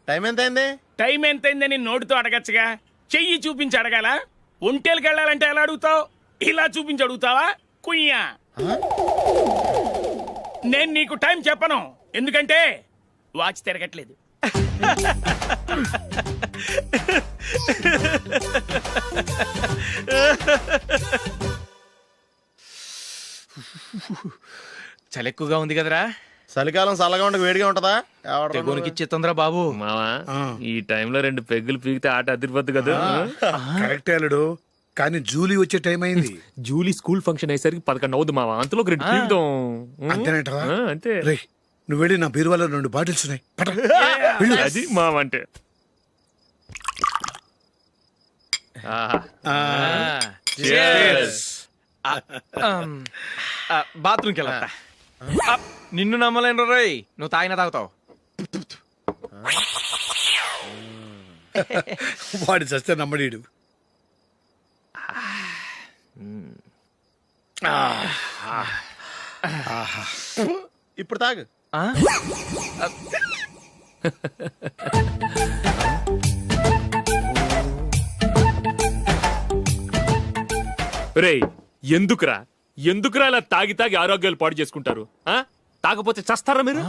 Time ఎంత అయింది? Time ఎంతైందని నోటితో అడగచ్చుగా, చెయ్యి చూపించి అడగాల. ఒంటేలకు వెళ్ళాలంటే ఎలా అడుగుతావు? ఇలా చూపించి అడుగుతావా? కుయ్యా. నేను నీకు టైం చెప్పను, ఎందుకంటే వాచ్ తిరగట్లేదు. చలి ఎక్కువగా ఉంది కదరా. చలికాలం చల్లగా ఉండక వేడిగా ఉంటదా? తెగోనికి ఇచ్చేతుందిరా బాబు. మావా ఈ టైంలో 2 పెగ్గులు పీకితే ఆట అదిరిపోద్దు కదా. కరెక్టే అల్లుడు, కానీ జూలీ వచ్చే టైం అయింది. జూలీ స్కూల్ ఫంక్షన్ అయ్యేసరికి 11 అవుద్ది మావా, అంతలో 2 పీకుదాం. అంతేనేటవా? అంతే. రేయ్, నువ్వు వెళ్ళి నా బీరువాలో 2 బాటిల్స్ ఉన్నాయి, పట. అది మావా అంటే. బాత్రూమ్కి వెళ్ళా. నిన్ను నమ్మలేను రోయ్, నువ్వు తాగినా తాగుతావు. వాడి చస్తే నమ్మడీడు. ఇప్పుడు తాగు. రేయ్, ఎందుకురా ఇలా తాగి తాగి ఆరోగ్యాలు పాడు చేసుకుంటారు? తాగపోతే చస్తారా మీరు?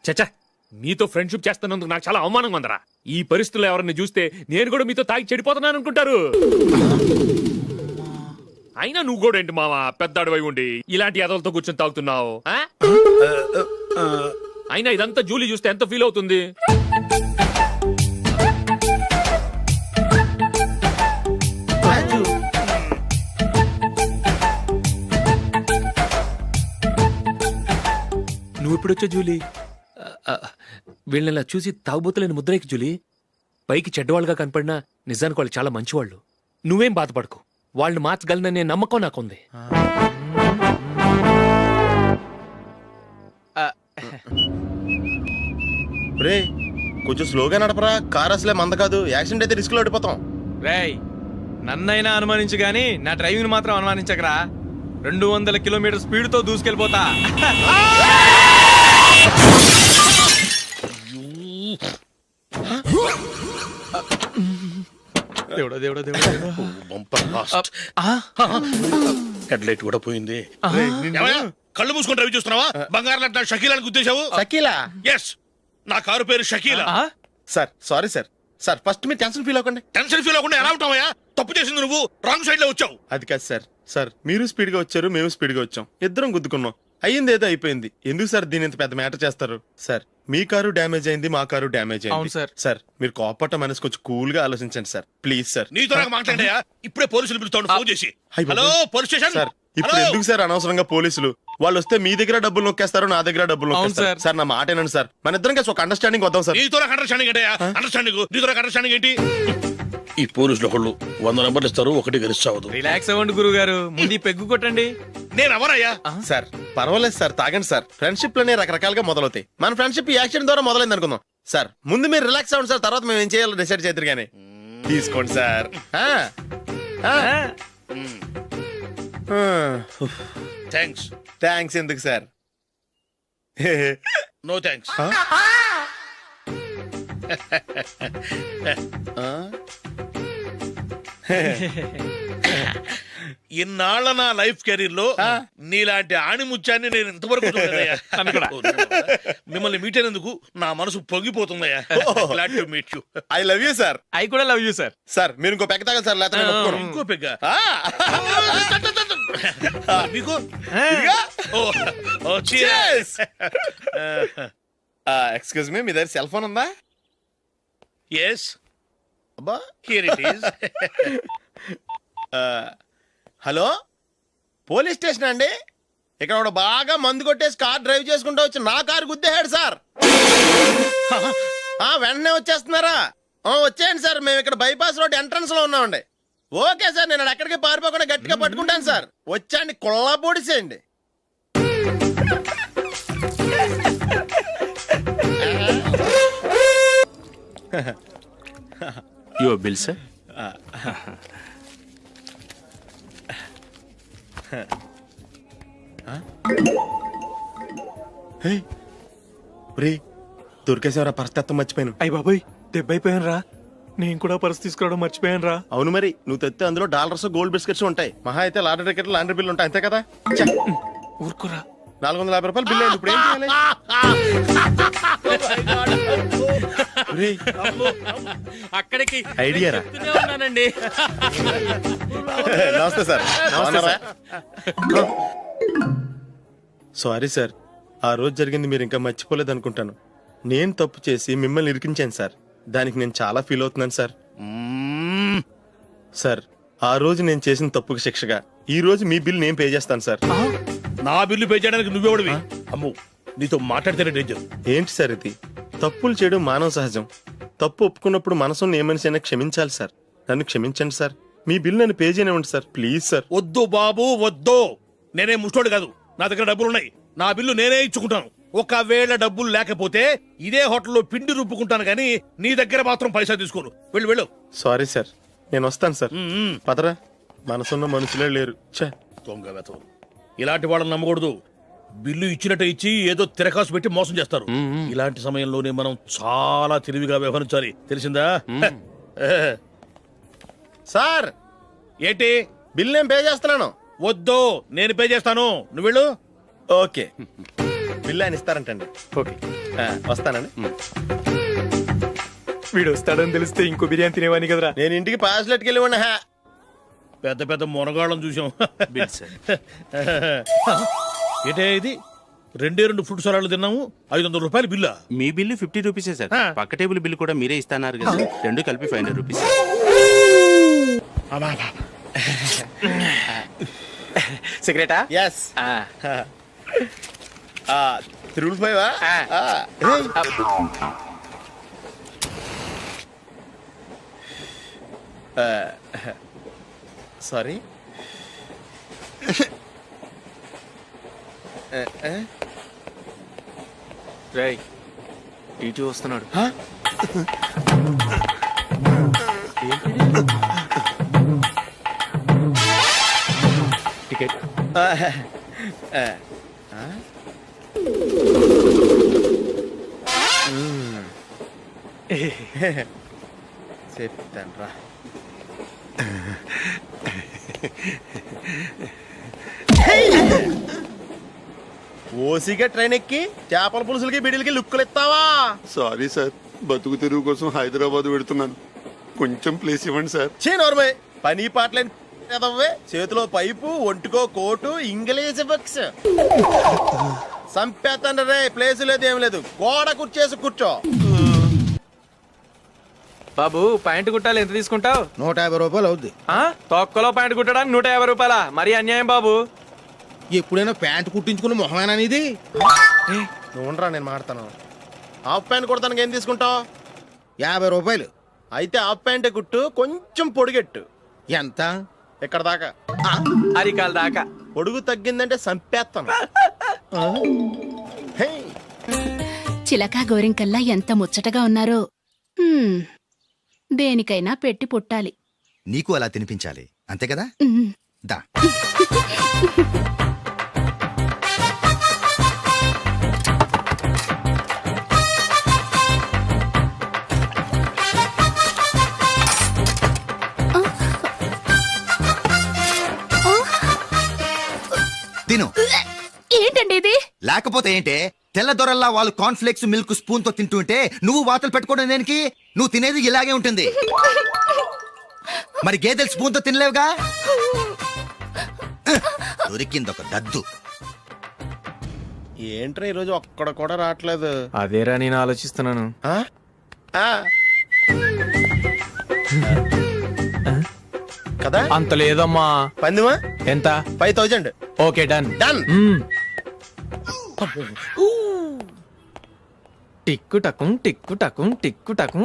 చచ్చా, మీతో ఫ్రెండ్షిప్ చేస్తున్నందుకు నాకు చాలా అవమానంగా ఉందరా. ఈ పరిస్థితుల్లో ఎవరిని చూస్తే నేను కూడా మీతో తాగి చెడిపోతున్నాను అనుకుంటారు. అయినా నువ్వు కూడా ఏంటి మావా, పెద్ద అడవై ఉండి ఇలాంటి ఎదలతో కూర్చొని తాగుతున్నావు? అయినా ఇదంతా జూలీ చూస్తే ఎంత ఫీల్ అవుతుంది? నువ్వు ఎప్పుడొచ్చా జూలీ? వీళ్ళని ఇలా చూసి తాగుబోతులేని ముద్రేకి జూలీ. పైకి చెడ్డవాళ్ళుగా కనపడినా నిజానికి వాళ్ళు చాలా మంచివాళ్ళు. నువ్వేం బాధపడకు, వాళ్ళని మార్చగలననే నమ్మకం నాకుంది. రే, కొంచెం స్లోగా నడపరా, కార్ అసలే మంద కాదు. యాక్సిడెంట్ అయితే రిస్క్ లో ఓడిపోతాం. రేయ్, నన్నైనా అనుమానించు గాని నా డ్రైవింగ్ మాత్రం అనుమానించకరా. 200 కిలోమీటర్ స్పీడ్ తో దూసుకెళ్ళిపోతా. దేవుడా దేవుడా దేవుడా, హెడ్ లైట్ కూడా పోయింది. కళ్ళు మూసుకొని రవి చూస్తున్నావా? బంగారం లాంటి షకీలాని గుద్దేశావు. షకీలా? ఎస్, నా కారు పేరు Shakeela. Sir sorry sir. Sir first మీరు టెన్షన్ ఫీల్ అవ్వకండి. టెన్షన్ ఫీల్ అవ్వకుండా ఎలా ఉంటావయ్యా? తప్పు చేసింది నువ్వు, రాంగ్ సైడ్ లో వచ్చావు. అది కాదు సార్. సార్ మీరు స్పీడ్ గా వచ్చారు, మేము స్పీడ్ గా వచ్చాం, ఇద్దరం గుద్దుకున్నాం. అయ్యింది ఏదో అయిపోయింది. ఎందుకు సార్ దీని ఇంత పెద్ద మ్యాటర్ చేస్తారు? సార్ మీ కారు డ్యామేజ్ అయింది, మా కారు డ్యామేజ్ అవును అయింది. సార్. సార్ మీరు కోపట్ట మనసు కొంచెం కూల్ గా ఆలోచించండి సార్, ప్లీజ్ సార్. నీతో నాకు మాట్లాడాయా? ఇప్పుడే పోలీసులు పిలుస్తాను, ఫోన్ చేసి. అయ్ బాబోయ్. Hello police station. సార్ ఇప్పుడు ఎందుకు సార్ అనవసరంగా పోలీసులు? వాళ్ళు వస్తే మీ దగ్గర డబ్బులు నొక్కేస్తారు, నా దగ్గర డబ్బులు నొక్కేస్తారు. సార్. సార్ నా మాట ఏనండి సార్, మన ఇద్దరం కలిసి ఒక అండర్స్టాండింగ్ వద్దాం సార్. నీతో నాకు అండర్స్టాండింగ్ ఏంటయ్యా? అండర్స్టాండింగ్ నీతో నాకు అండర్స్టాండింగ్ ఏంటి? ఈ పోలీసులు ఒకళ్ళు 100 నెంబర్లు ఇస్తారు, ఒకటి గెలుస్తావు. రిలాక్స్ అవ్వండి గురువు గారు, ముందు ఈ పెగ్గు కొట్టండి. నేను ఎవరయ్యా? సార్ పర్వాలేదు సార్, తాగండి సార్. ఫ్రెండ్షిప్ లోనే రకరకాలుగా మొదలవుతాయి. మన ఫ్రెండ్షిప్ ఈ యాక్సిడెంట్ ద్వారా మొదలైంది అనుకుందాం. సార్ ముందు మీరు రిలాక్స్ అవ్వండి సార్, తర్వాత మేము ఏం చేయాలో డిసైడ్ చేద్దరు కానీ. తీసుకోండి సార్. థ్యాంక్స్. థ్యాంక్స్ ఎందుకు సార్? No thanks. ఇన్నాళ్ళ నా లైఫ్ కెరీర్ లో నీలాంటి ఆణిముత్యాన్ని నేను ఇంతవరకు చూడలేదయ్యా. మిమ్మల్ని మీట్ అయినందుకు నా మనసు పొంగిపోతుందయ్యా. Glad to meet you. I love you sir. I కూడా లవ్ యూ సార్. సార్ మీరు ఇంకో పెక్క తాగండి సార్, లేకపోతే నేను ఒప్పుకోను. ఇంకో పెగ్గ మీకు? ఎక్స్క్యూజ్ మీ, మీ దగ్గర సెల్ ఫోన్ ఉందా? ఎస్, అబ్బా here it is. Hello, police station అండి. ఇక్కడ ఒకడు బాగా మందు కొట్టేసి కార్ డ్రైవ్ చేసుకుంటూ వచ్చి నా కారు గుద్దేశాడు సార్. వెంటనే వచ్చేస్తున్నారా? వచ్చేయండి సార్, మేము ఇక్కడ బైపాస్ రోడ్ ఎంట్రన్స్ లో ఉన్నామండి. ఓకే సార్, నేను ఎక్కడికి పారిపోకుండా గట్టిగా పట్టుకుంటాను సార్. వచ్చాండి, కుళ్ళ పొడిసేయండి. Your bill sir. రే దొరికేసేవరా పరిస్థితి మర్చిపోయాను. అయ్య బాబాయ్ దెబ్బైపోయాను రా. నేను కూడా పర్స్ తీసుకురావడం మర్చిపోయాను రా. అవును మరి నువ్వు తెస్తే అందులో డాలర్స్ గోల్డ్ బిస్కెట్స్ ఉంటాయి. మహా అయితే లాటరీ టికెట్ లాండ్రీ బిల్లు ఉంటాయి అంతే కదా. ఊరుకోరా. 450 రూపాయలు బిల్లు అయింది. ఇప్పుడు ఏం చేయాలి? రేయ్, అక్కడికి ఐడియా రా. చెప్తూనే ఉన్నానండి. నమస్తే సార్. సారీ సార్, ఆ రోజు జరిగింది మీరు ఇంకా మర్చిపోలేదు అనుకుంటాను. నేను తప్పు చేసి మిమ్మల్ని ఇరికించాను సార్. దానికి నేను చాలా ఫీల్ అవుతున్నాను సార్. సార్ ఆ రోజు నేను చేసిన తప్పుకి శిక్షగా ఈ రోజు మీ బిల్ నేను పే చేస్తాను సార్. నా బిల్లు పే చేయడానికి నువ్వెవడివి? అమ్ము, నీతో మాట్లాడితేనే డేంజర్. ఏంటి సార్ ఇది? తప్పులు చేయడం మానవ సహజం. తప్పు ఒప్పుకున్నప్పుడు మనసును ఏ మనిషి అయినా క్షమించాలి సార్. నన్ను క్షమించండి సార్. మీ బిల్ నన్ను పే చేయనివ్వండి సార్ ప్లీజ్ సార్. వద్దు బాబు వద్దు. నేనే ముష్టోడు కాదు, నా దగ్గర డబ్బులు ఉన్నాయి. నా బిల్లు నేనే ఇచ్చుకుంటాను. ఒకవేళ డబ్బులు లేకపోతే ఇదే హోటల్లో పిండి రుబ్బుకుంటాను కానీ నీ దగ్గర మాత్రం పైసా తీసుకోను. వెళ్ళు వెళ్ళు. సారీ సార్, నేను వస్తాను సార్. పదరా, మనసున్న మనుషులే లేరు. ఛే, దొంగ వెతవు. ఇలాంటి వాళ్ళని నమ్మకూడదు. బిల్లు ఇచ్చినట్టు ఇచ్చి ఏదో తిరకాసు పెట్టి మోసం చేస్తారు. ఇలాంటి సమయంలోనే మనం చాలా తెలివిగా వ్యవహరించాలి, తెలిసిందా? సార్ ఏంటి? బిల్ నేను పే చేస్తున్నాను. వద్దు, నేను పే చేస్తాను. నువ్వు వెళ్ళు. ఓకే, బిల్ ఆయన ఇస్తారంటండి. ఓకే వస్తానండి. వీడు వస్తాడని తెలిస్తే ఇంకో బిర్యానీ తినేవాని కదరా. నేను ఇంటికి పాస్లెట్కి వెళ్ళి ఉన్నా. పెద్ద పెద్ద మునగాళ్ళం చూసాం. ఏంటే ఇది? 2 ఫ్రూట్ సలాడ్లు తిన్నాము, 500 రూపాయలు బిల్లా? మీ బిల్లు 50 రూపీసే సార్. పక్క టేబుల్ బిల్లు కూడా మీరే ఇస్తాన్నారు కదా. రెండు కలిపి 500 రూపీస్. సిగరెటా? ఎస్. 355 సారీ. రేయ్ ఇటు వస్తున్నాడు. టికెట్. చెప్తాను రా. ఓసిగా ట్రైన్ ఎక్కి చేపల పులుసులకి బిడిలకి లుక్కులు ఇస్తావా? సారీ సార్, బతుకు తెరువు కోసం హైదరాబాద్ పెడుతున్నాను. కొంచెం ప్లేస్ ఇవ్వండి సార్. నోర్మై, పని పాటలేని కదవ్వే. చేతిలో పైపు, ఒంటికో కోటు, ఇంగ్లీష్ బుక్స్. సంపేతండ్రి రే, ప్లేస్ లేదు ఏం లేదు. గోడ కుర్చేసి కూర్చో. బాబు ప్యాంటు కుట్టాలి, ఎంత తీసుకుంటావు? 150 రూపాయలు అవుద్ది. తొక్కలో ప్యాంటు కుట్టడానికి 150 రూపాయల? మరి అన్యాయం బాబు. ఎప్పుడైనా ప్యాంట్ కుట్టించుకున్న మొహమేనా ఇది? నువ్వు ఉండరా, నేను మాడతాను. హాఫ్ ప్యాంట్ కుడతానికి ఏం తీసుకుంటావు? 50 రూపాయలు. అయితే హాఫ్ ప్యాంటే కుట్టు, కొంచెం పొడిగెట్టు. ఎంత? ఇక్కడ దాకా. అరికాల దాకా. పొడుగు తగ్గిందంటే సంపేస్తాను. హే, చిలకా గోరింకల్లా ఎంత ముచ్చటగా ఉన్నారో. హ్మ్, దేనికైనా పెట్టి పుట్టాలి. నీకు అలా తినిపించాలి, అంతే కదా? ఉమ్. దా. తిను. ఏంటండి ఇది? లేకపోతే ఏంటే? తెల్లదొరల్లా వాళ్ళు కార్న్ఫ్లేక్స్ మిల్క్ స్పూన్ తో తింటుంటే నువ్వు వాతలు పెట్టుకోవడం దేనికి? నువ్వు తినేది ఇలాగే ఉంటుంది. మరి గేదెలు స్పూన్ తో తినలేవుగా. దొరికింది ఒక దద్దు. ఏంట్రా ఈరోజు ఒక్కడ కూడా రావట్లేదు? అదేరా నేను ఆలోచిస్తున్నాను. ఆ? ఆ. కదా అంత లేదమ్మా. పందిమా ఎంత? 5000. Okay done. డన్. టిక్కు టకుం టిక్కు టకుం టిక్కు టకుం.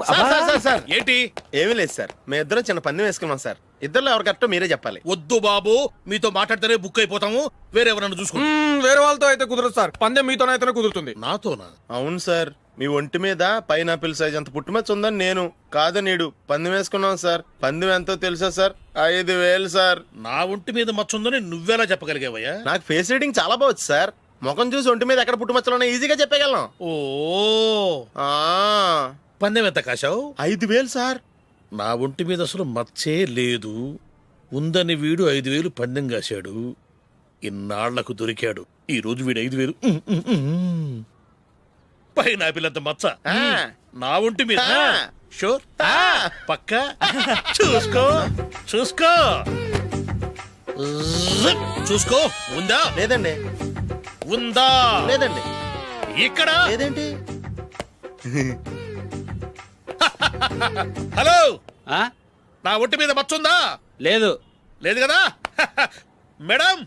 సార్ ఏంటి? ఏమీ లేదు సార్, మేము ఇద్దరం చిన్న పందెం వేసుకున్నాం సార్. ఇద్దరులో ఎవరు కరెక్టో మీరే చెప్పాలి. వద్దు బాబు, మీతో మాట్లాడితేనే బుక్ అయిపోతాము. వేరెవరన్నా చూసుకో. వేరే వాళ్ళతో అయితే కుదరదు సార్. పందెం మీతోనైతేనే కుదురుతుంది. నాతోనా? అవును సార్, మీ ఒంటి మీద పైనాపిల్ సైజ్ అంత పుట్టుమచ్చ ఉందని నేను కాదు నీడు పందెం వేసుకున్నాం సార్. పందెం ఎంతో తెలుసా సార్? 5000 సార్. నా ఒంటి మీద మచ్చ ఉందని నువ్వెలా చెప్పగలిగావయ్యా? నాకు ఫేస్ రీడింగ్ చాలా బాగుంది సార్. ముఖం చూసి ఒంటి మీద ఎక్కడ పుట్టుమచ్చలో ఈజీగా చెప్పగలం. ఓ ఆ, పందెం ఎంత కాశావు? 5,000 సార్. నా ఒంటి మీద అసలు మచ్చే లేదు. ఉందని వీడు 5,000 పందెం కాశాడు. ఇన్నాళ్లకు దొరికాడు. ఈ రోజు వీడు 5,000 పైన పిల్లంత మచ్చ ఆ, నా ఒంటి మీద. ఆ. షూర్ ఆ. పక్క చూసుకో చూసుకో జిప్. చూసుకో. ఉందా? లేదండి. ఉందా? లేదండి. ఇక్కడ లేదేంటి? హలో, ఆ? నా ఒంటి మీద మచ్చుందా? లేదు. లేదు కదా? మేడం,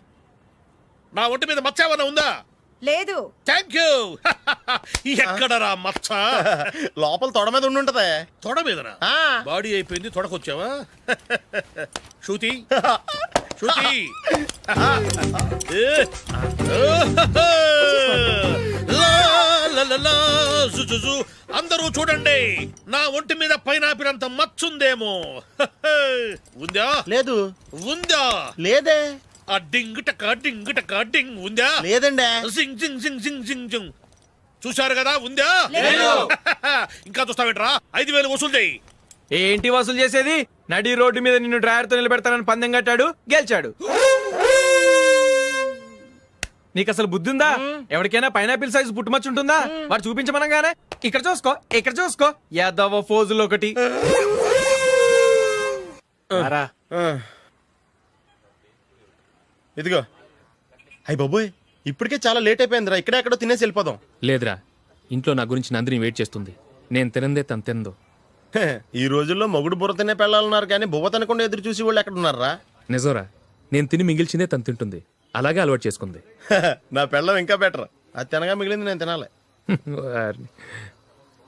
నా ఒంటి మీద మచ్చ ఏమన్నా ఉందా? లేదు. Thank you. ఎక్కడరా మచ్చ? లోపల తొడ మీద ఉండుంటదే. తొడ మీదనా? ఆ. బాడీ అయిపోయింది, తొడకొచ్చావా? శృతి శృతి. ఏ. లా, లా, లా, లా, జు, జు, జు. అందరూ చూడండి, నా ఒంటి మీద పైనాపిల్ అంత మచ్చుందేమో. ఉందా? లేదు. ఉందా? లేదే. ఆ డింగ్ టక డింగ్ టక డింగ్ ఉందా? లేదండి. జింగ్ జింగ్ జింగ్ జింగ్ జింగ్ జింగ్. చూశారు కదా? ఉందా? ఇంకా చూస్తావేంట్రా? 5,000 వసూలు చేయి. ఏంటి వసూలు చేసేది? నడి రోడ్డు మీద నిన్ను డ్రైవర్తో నిలబెడతానని పందెం కట్టాడు, గెలిచాడు. నీకు అసలు బుద్ధి ఉందా? ఎవరికైనా పైనాపిల్ సైజు పుట్టుమచ్చు ఉంటుందా? వాడు చూపించమనగానే ఇక్కడ చూసుకో, ఇక్కడ చూసుకో, యాదవ ఫోజులు ఒకటి. రారా. ఆ. ఇదిగో. అయ్య బాబోయ్, ఇప్పటికే చాలా లేట్ అయిపోయిందిరా. ఇక్కడే ఎక్కడో తినేసి వెళ్ళిపోదాం. లేదురా, ఇంట్లో నా గురించి నందిని వెయిట్ చేస్తుంది. నేను తినందే తను తిందో. హే, ఈ రోజుల్లో మొగుడు బుర్ర తినే పెళ్ళాలన్నారు కానీ బువ్వ తినకుండా ఎదురు చూసి వాళ్ళు ఎక్కడ ఉన్నారా? నిజంరా, నేను తిని మిగిల్చిందే తను తింటుంది. అలాగే అలవాటు చేసుకుంది. నా పెళ్ళం ఇంకా బెటర్. అది తినగా మిగిలింది నేను తినాలి. వారిని.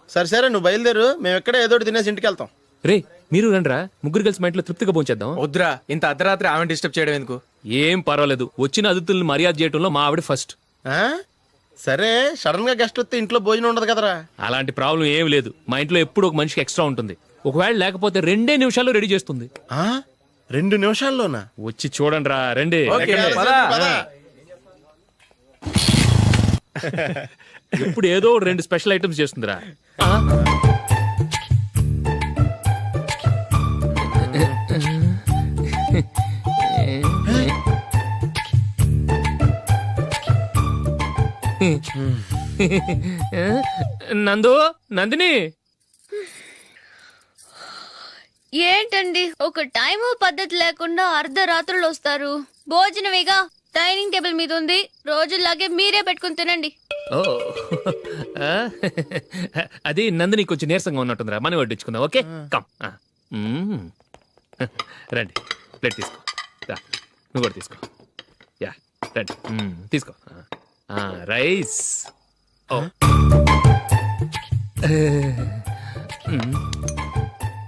సరే సరే, నువ్వు బయలుదేరు. మేము ఎక్కడ ఏదో ఒకటి తినేసి ఇంటికి వెళ్తాం. రే, మీరు రండిరా, ముగ్గురు కలిసి మా ఇంట్లో తృప్తిగా పోంచేద్దాం. వద్దురా, ఇంత అర్ధరాత్రి ఆమె డిస్టర్బ్ చేయడం ఎందుకు? ఏం పర్వాలేదు, వచ్చిన అతిథుల్ని మర్యాద చేయటంలో మా ఆవిడ ఫస్ట్. ఆ? సరే, సడన్ గా గెస్ట్ వస్తే ఇంట్లో భోజనం ఉండదు కదరా. అలాంటి ప్రాబ్లం ఏం లేదు. మా ఇంట్లో ఎప్పుడు ఒక మనిషికి ఎక్స్ట్రా ఉంటుంది. ఒకవేళ లేకపోతే 2 నిమిషాల్లో రెడీ చేస్తుంది. ఆ? 2 నిమిషాల్లోనా? వచ్చి చూడండి రా, రండి. ఓకే, ఎక్కడ? పద. పద. ఇప్పుడు ఏదో 2 స్పెషల్ ఐటమ్స్ చేస్తుందిరా. నందు, నందిని. ఏంటండి ఒక టైము పద్ధతి లేకుండా అర్ధరాత్రులు వస్తారు? భోజనమేగా డైనింగ్ టేబుల్ మీద ఉంది. రోజుల్లాగే మీరే పెట్టుకుని తినండి. ఓ, అది నందిని కొంచెం నీరసంగా ఉన్నట్టుందిరా. మనం వడ్డించుకుందాం. Okay, come. రండి, ప్లేట్ తీసుకో. రా, నువ్వు కూడా తీసుకో. యా, రండి, తీసుకో. రైస్. ఓ,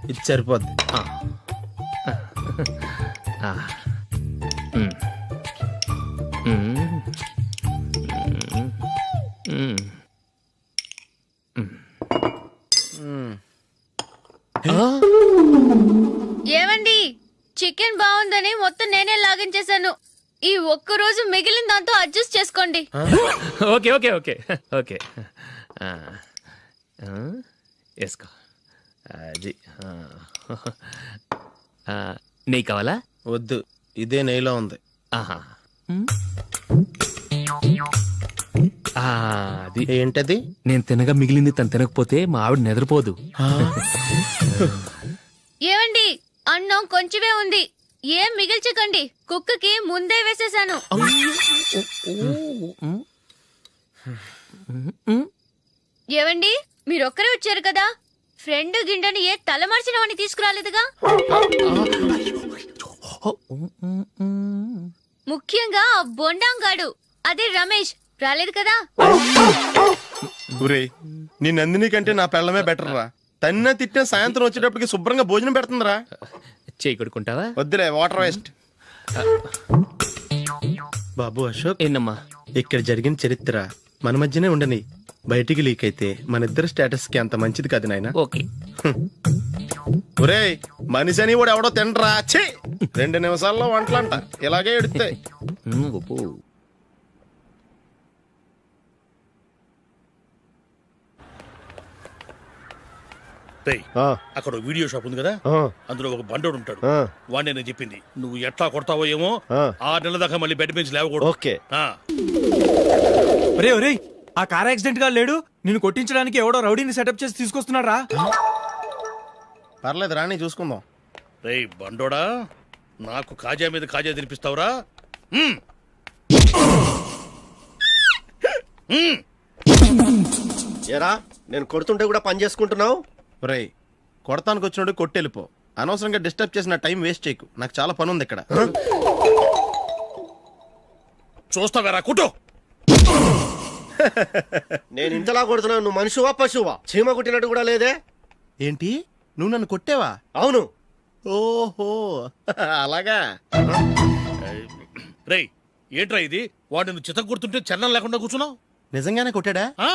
ఇది సరిపోద్ది. ఏమండి, చికెన్ బాగుందని మొత్తం నేనే లాగించేశాను. ఈ ఒక్క రోజు మిగిలిన దాంతో అడ్జస్ట్ చేసుకోండి. Okay okay okay okay. వేసుకో. అది నెయ్యి కావాలా? వద్దు, ఇదే నెయ్యిలో ఉంది. ఆహా. అది ఏంటది? నేను తినగా మిగిలింది తను తినకపోతే మా ఆవిడ నిద్రపోదు. ఏమండి, అన్నం కొంచెమే ఉంది. ఏం మిగిల్చకండి, కుక్కకి ముందే వేసేసాను. ఏవండి, మీరొక్కరే వచ్చారు కదా, ఫ్రెండ్ గిండెని ఏ తలమార్చిన వాడిని తీసుకురాలేదుగా? ముఖ్యంగా ఆ బొండాంగాడు, అదే రమేష్, రాలేదు కదా? ఊరే, నీ నందిని కంటే నా పెళ్ళమే బెటర్ రా. తన్న తిట్టిన సాయంత్రం వచ్చేటప్పటికి శుభ్రంగా భోజనం పెడుతుందిరా. చేయి కొడుకుంటావా? వద్దులే, వాటర్ వేస్ట్. బాబు అశోక్, ఏంటమ్మా? ఇక్కడ జరిగిన చరిత్ర మన మధ్యనే ఉండని. బయటికి లీక్ అయితే మన ఇద్దరు స్టేటస్ కి అంత మంచిది కాదు నాయన. ఓకే. ఒరే, మనిషి అని కూడా ఎవడో తినరా. 2 నిమిషాల్లో వంటలంట ఇలాగే ఎడితే. రేయ్, అక్కడ ఓ వీడియో షాప్ ఉంది కదా అందులో ఒక బండోడు ఉంటాడు వాడిని నేను చెప్పింది నువ్వు ఎట్లా కొడతావో ఏమో 6 నెలల దాకా మళ్ళీ బెడ్ నుంచి లేవకూడదు. ఓకే ఆ, ఒరే ఒరే ఆ కార్ యాక్సిడెంట్ గా లేడు నిన్ను కొట్టించడానికి ఎవడో రౌడీని సెటప్ చేసి తీసుకొస్తున్నాడు రా. పర్లేదు రాని చూసుకుందాం. రేయ్ బండోడా, నాకు కాజా మీద కాజా తినిపిస్తావురా? మ్మ్. మ్మ్. ఏరా నేను కొడుతుంటే కూడా పని చేసుకుంటున్నావు? రేయ్ కొడతానికి వచ్చినట్టు కొట్టెళ్ళిపో. అనవసరంగా డిస్టర్బ్ చేసిన టైం వేస్ట్ చేయకు. నాకు చాలా పని ఉంది ఇక్కడ. చూస్తావేరా కుట్టు. నేను ఇంతలా కొడుతున్నావు, నువ్వు మనిషివా పశువా? చీమ కుట్టినట్టు కూడా లేదే. ఏంటి నువ్వు నన్ను కొట్టేవా? అవును. ఓహో అలాగా. రేయ్ ఏంట్రా ఇది? వాడు నువ్వు చిత్త కొడుతుంటే చలనం లేకుండా కూర్చున్నావు. నిజంగానే కొట్టాడా? ఆ,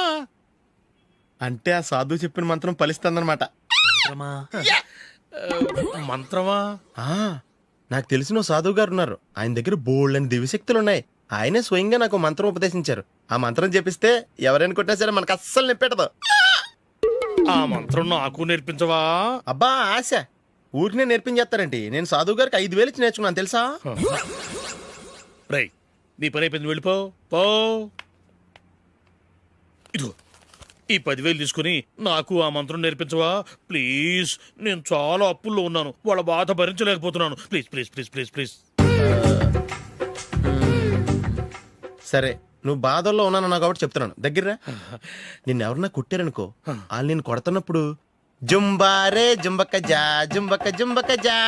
అంటే ఆ సాధువు చెప్పిన మంత్రం ఫలిస్తుందన్నమాట. మంత్రమా? నాకు తెలిసిన ఓ సాధువు గారు ఉన్నారు. ఆయన దగ్గర బోల్డ్ అని దివ్యశక్తులు ఉన్నాయి. ఆయనే స్వయంగా నాకు మంత్రం ఉపదేశించారు. ఆ మంత్రం చెప్పిస్తే ఎవరైనా కొట్టినా సరే మనకు అస్సలు నిప్పెట్టదు. ఆ మంత్రం నాకు నేర్పించవా? అబ్బా ఆశ ఊరినే నేర్పించేస్తారండి. నేను సాధువు గారికి 5,000 ఇచ్చి నేర్చుకున్నాను తెలుసా? రేయ్ నీ పని అయిపోయింది, వెళ్ళిపో పో. ఇదిగో ఈ 10,000 తీసుకుని నాకు ఆ మంత్రం నేర్పించవా ప్లీజ్? నేను చాలా అప్పుల్లో ఉన్నాను, వాళ్ళ బాధ భరించలేకపోతున్నాను. Please please please please please. సరే నువ్వు బాధల్లో ఉన్నాను నాకు కాబట్టి చెప్తున్నాను. దగ్గర నిన్ను ఎవరన్నా కొట్టారనుకో, వాళ్ళు నేను కొడుతున్నప్పుడు జుంబారే జుంబక జా జుంబక జుంబక జా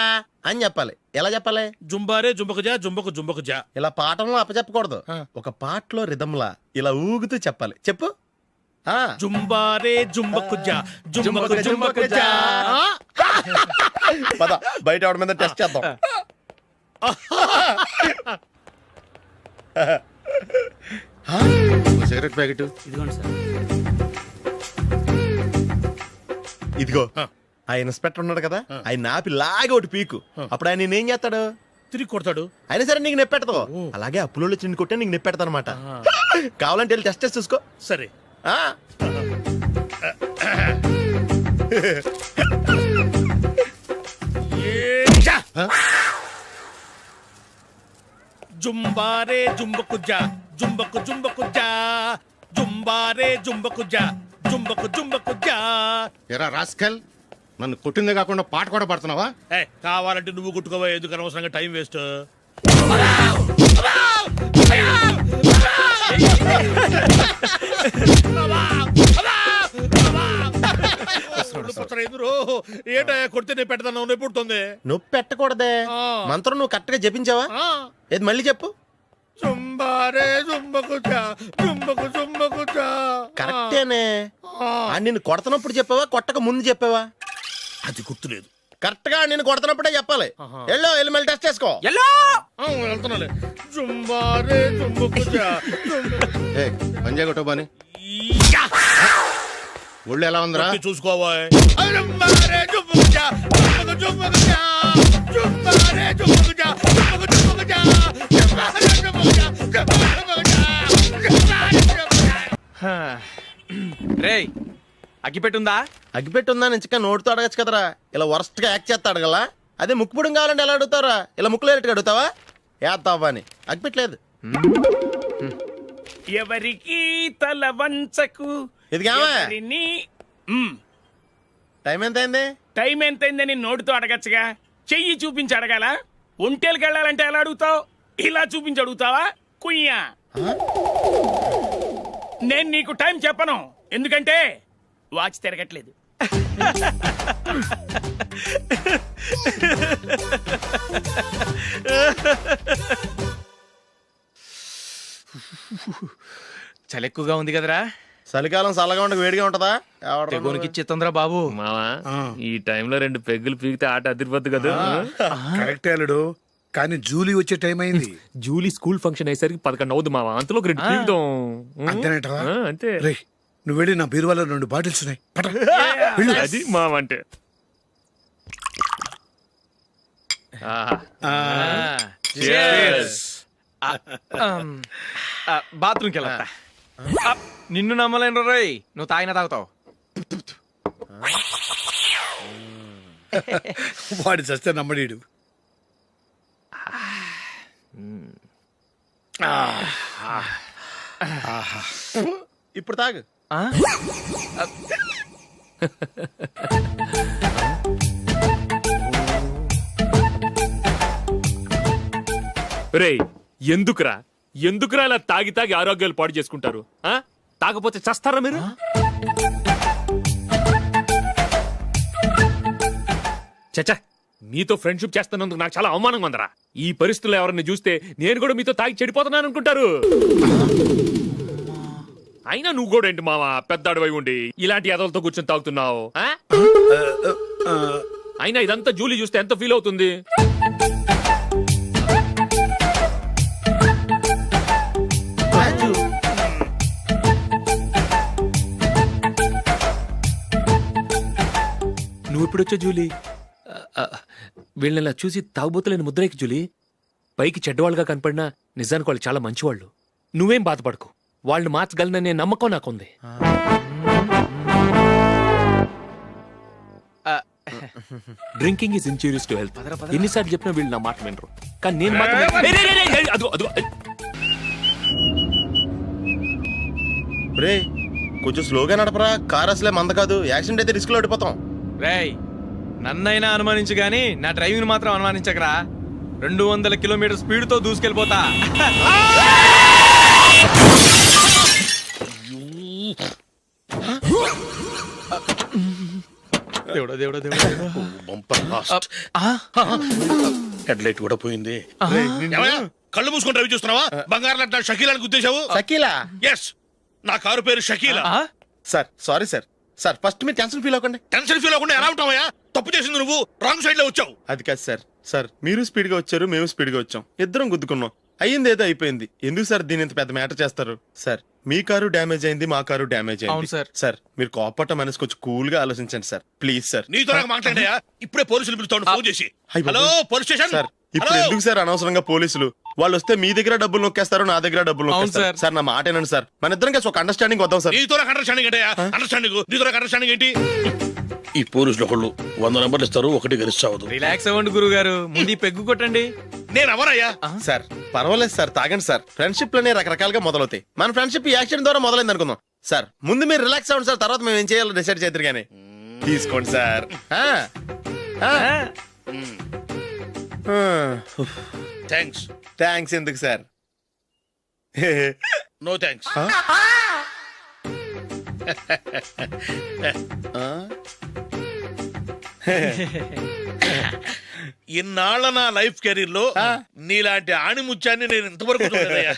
అని చెప్పాలి. ఎలా చెప్పాలి? జుంబారే జుంబకు జా జుంబకు జుంబకు జా. ఇలా పాఠంలో అప్పచెప్పకూడదు. ఒక పాటలో రిధంలా ఇలా ఊగుతూ చెప్పాలి. చెప్పు. జుంబారే జుంబకు జా జుంబకు జుంబకు జా. పద బయట ఆవిడ మీద టెస్ట్ చేద్దాం. సిగరెట్ ప్యాకెట్ ఇదిగో. ఆ ఇన్స్పెక్టర్ ఉన్నాడు కదా, ఆయన ఆపి లాగే ఒకటి పీకు. అప్పుడు ఆయన నేనేం చేస్తాడు? తిరిగి కొడతాడు. అయినా సరే నీకు నెప్పెడతావు. అలాగే అప్పులో వచ్చి నిన్ను కొట్టే నీకు నెప్పెడతా అనమాట. కావాలంటే వెళ్ళి టెస్ట్ చేసి చూసుకో. సరే. జుంబారే జుంబకు జా జుంబకు జుంబకు జా జుంబారే జుంబకు జా జుంబకు జుంబకు జా. ఎరా రాస్కల్, నన్ను కొట్టిందే కాకుండా పాట కూడా పడుతున్నావా? కావాలంటే నువ్వు కొట్టుకోవా, ఎందుకు అనవసరంగా టైం వేస్ట్. ఏంటో కొడితే నేను పెడతాను, నొప్పి పుడుతుంది. నొప్పి పెట్టకూడదే. మంత్రం నువ్వు కరెక్ట్ గా జపించావా? ఏది మళ్ళీ చెప్పు. జుంబారే జుంబకు జా జుంబకు జుంబకు జా. కరెక్టేనే. నిన్ను కొడుతున్నప్పుడు చెప్పావా, కొట్టక ముందు చెప్పావా? అది గుర్తులేదు. కరెక్ట్ గా నేను కొడుతున్నప్పుడే చెప్పాలి. వెళ్ళి మళ్ళీ టెస్ట్ చేసుకో. వెళ్తున్నాలే. జుంబారే జుంబకు జా పంజా కొట్టబాని ఒళ్ళు ఎలా ఉందిరా చూసుకోవా. జుంబారే జుంబకు జా జుంబకు జుంబకు జా జుంబారే జుంబకు జా జుంబకు జుంబకు జా జుంబారే జుంబకు జా జుంబకు జుంబకు జా. రేయ్ అగ్గిపెట్టుందా? అగ్గిపెట్టుందా నుంచి నోటితో అడగచ్చు కదరా. ఇలా వరస్ట్ గా యాక్ట్ చేస్తా అడగలా. అదే ముక్కుపుడు కావాలంటే ఎలా అడుగుతారా? ఇలా ముక్కులేటట్టు అడుగుతావా? ఏత్తావా అని. అగ్గిపెట్టలేదు. ఎవరికి తల వంచకు. ఇది కావా? టైం ఎంత అయింది? టైం ఎంతైందని నోటితో అడగచ్చుగా, చెయ్యి చూపించి అడగాల? ఒంటేలకు వెళ్ళాలంటే ఎలా అడుగుతావు? ఇలా చూపించి అడుగుతావా? కుయ్యా. నేను నీకు టైం చెప్పను, ఎందుకంటే వాచ్ తిరగట్లేదు. చలి ఎక్కువగా ఉంది కదరా. చలికాలం చల్లగా ఉండక వేడిగా ఉంటదా? తెగోనికి ఇచ్చేతుందిరా బాబు. మావా ఈ టైంలో 2 పెగ్గులు పీకితే ఆట అదిరిపోద్దు కదా. కరెక్ట్ అల్లుడు, కానీ జూలీ వచ్చే టైం అయింది. జూలీ స్కూల్ ఫంక్షన్ అయ్యేసరికి 11 అవుద్ది మావా. అంతలో 2 పీకుదాం. అంతేనేటవా? అంతే. రేయ్ నువ్వు వెళ్ళి నా బీరువాలో 2 బాటిల్స్ ఉన్నాయి. అది మావా అంటే. బాత్రూమ్కి వెళ్ళా. నిన్ను నమ్మలేను రోయ్, నువ్వు తాగినా తాగుతావు. వాడి చస్తే నమ్మడీడు. ఇప్పుడు తాగు. రేయ్ ఎందుకురా ఇలా తాగి తాగి ఆరోగ్యాలు పాడు చేసుకుంటారు ఆ? తాగపోతే చస్తారా మీరు? చచ్చా, మీతో ఫ్రెండ్షిప్ చేస్తున్నందుకు నాకు చాలా అవమానంగా ఉందరా. ఈ పరిస్థితుల్లో ఎవరిని చూస్తే నేను కూడా మీతో తాగి చెడిపోతున్నాను అనుకుంటారు. అయినా నువ్వు కూడా ఏంటి మావా, పెద్ద అడవై ఉండి ఇలాంటి ఎదలతో కూర్చొని తాగుతున్నావు ఆ? అయినా ఇదంతా జూలీ చూస్తే ఎంత ఫీల్ అవుతుంది? నువ్వు ఎప్పుడొచ్చా జూలీ? వీళ్ళని ఇలా చూసి తాగుబోతులేని ముద్రేకి జూలీ. పైకి చెడ్డవాళ్ళుగా కనపడినా నిజానికి వాళ్ళు చాలా మంచివాళ్ళు. నువ్వేం బాధపడకు, వాళ్ళని మార్చగలననే నమ్మకం నాకుంది. Drinking is injurious to health. ఎన్నిసార్లు చెప్పినా వీళ్ళు నా మాట వినరు. కానీ నేను మాత్రం రే కొంచెం స్లోగా నడపరా, కార్ అసలే మంద కాదు. యాక్సిడెంట్ అయితే రిస్క్ లో ఓడిపోతాం. రేయ్ నన్నైనా అనుమానించు గాని నా డ్రైవింగ్ మాత్రం అనుమానించకరా. 200 కిలోమీటర్ స్పీడ్ తో దూసుకెళ్ళిపోతా. దేవుడా దేవుడా దేవుడా. హెడ్ లైట్ కూడా పోయింది. ఏమయ్యా, కళ్ళు మూసుకొని రవి చూస్తున్నావా? బంగారం లాంటి నా షకీలాని గుద్దేశావు. షకీలా? ఎస్, నా కారు పేరు Shakeela. Sir sorry sir. Sir first మీరు టెన్షన్ ఫీల్ అవ్వకండి. టెన్షన్ ఫీల్ అవ్వకుండా ఎలా ఉంటావయ్యా? తప్పు చేసింది నువ్వు, రాంగ్ సైడ్ లో వచ్చావు. అది కాదు సార్. సార్ మీరు స్పీడ్ గా వచ్చారు, మేము స్పీడ్ గా వచ్చాం, ఇద్దరం గుద్దుకున్నాం. అయ్యింది ఏదో అయిపోయింది. ఎందుకు సార్ దీని ఇంత పెద్ద మ్యాటర్ చేస్తారు? సార్ మీ కారు డ్యామేజ్ అయింది, మా కారు డ్యామేజ్ అవును అయింది. సార్. సార్ మీరు కోపట్ట మనసు కొంచెం కూల్ గా ఆలోచించండి సార్, ప్లీజ్ సార్. నీతో నాకు మాట్లాడాయా? ఇప్పుడే పోలీసులు పిలుస్తాను, ఫోన్ చేసి. అయ్ బాబోయ్. Hello police station. సార్ ఇప్పుడు ఎందుకు సార్ అనవసరంగా పోలీసులు? వాళ్ళు వస్తే మీ దగ్గర డబ్బులు నొక్కేస్తారు, నా దగ్గర డబ్బులు అవును నొక్కేస్తారు. సార్. సార్ నా మాట ఏనండి సార్, మన ఇద్దరం కలిసి ఒక అండర్స్టాండింగ్ వద్దాం సార్. నీతో నాకు అండర్స్టాండింగ్ ఏంటయ్యా? అండర్స్టాండింగ్ నీతో నాకు అండర్స్టాండింగ్ ఏంటి? ఈ పోలీసులు ఒకళ్ళు 100 నెంబర్లు ఇస్తారు, ఒకటి గెలుస్తావదు. రిలాక్స్ అవ్వండి గురువు గారు, ముందు ఈ పెగ్గు కొట్టండి. నేను ఎవరయ్యా? సార్ పర్వాలేదు సార్, తాగండి సార్. ఫ్రెండ్షిప్ లోనే రకరకాలుగా మొదలవుతాయి. మన ఫ్రెండ్షిప్ ఈ యాక్సిడెంట్ ద్వారా మొదలైంది అనుకుందాం. సార్ ముందు మీరు రిలాక్స్ అవ్వండి సార్, తర్వాత మేము ఏం చేయాలో డిసైడ్ చేద్దరు కానీ. తీసుకోండి సార్. థ్యాంక్స్. థ్యాంక్స్ ఎందుకు సార్? No thanks. ఇన్నాళ్ళ నా లైఫ్ కెరీర్ లో నీలాంటి ఆణిముత్యాన్ని నేను ఇంతవరకు చూడలేదయ్యా.